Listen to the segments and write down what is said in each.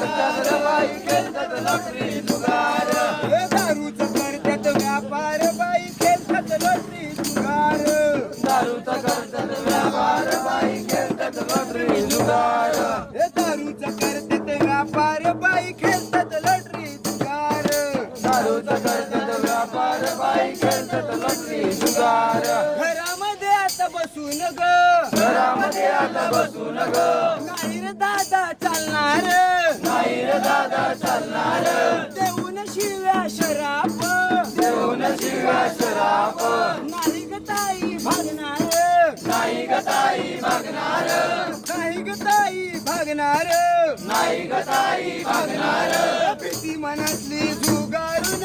करतात रे बाई खेळतात लॉटरी जुगार. दारूचा करतात व्यापार बाई खेळतात लॉटरी जुगार. दारूचा करतात व्यापार बाई खेळतात लॉटरी जुगार. दारूचा करतात व्यापार बाई खेळतात लॉटरी जुगार. दारूचा करतात व्यापार बाई खेळतात लॉटरी जुगार. घरामध्ये आता बसून ग, घरामध्ये आता बसून ग, नाही रे दादा चालणार, नाही रे दादा चालणार. देऊन शिव्या शराब, देऊन शिव्या शराब, नाही ग ताई भागणार, नाही ग ताई भागणार, नाही ग ताई भागणार. नाही ग ताई भागणार. भीती मनातली जुगारून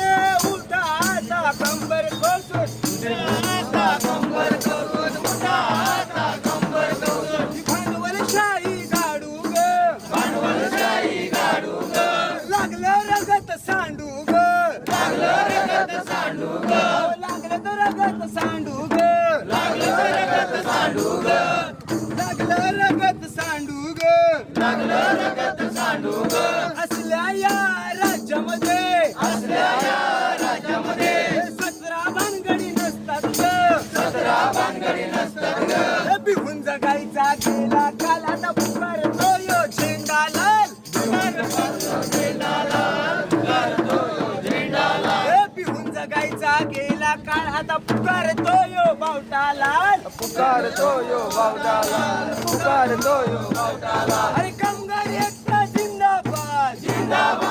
उठा आता कंबर कोसून, आता कंबर करून उठा, आता कंबर करून भांडवलशाही गाडू ग, भांडवलशाही गाडू ग, लागलं रगत सांडू ग, लागलं रगत सांडू ग, लागलं तर रगत सांडू ग, लागलं रगत सांडू ग, लागलं रगत सांडू ग. लागलं रगत सांडू ग. असल्या या राज्यामध्ये, असल्या या राज्यामध्ये 17 भानगडी नसतात ग, 17 भानगडी नसतात ग. बिहून जगायचा गेला काल आता पुकारतो यो झेंडा लाल, बिहून जगायचा गेला काळ आता पुकारतो यो बावटा लाल. पुकारतो यो बावटाला, पुकारतो यो बावटाला. अरे कामगार एकता जिंदाबाद, जिंदाबाद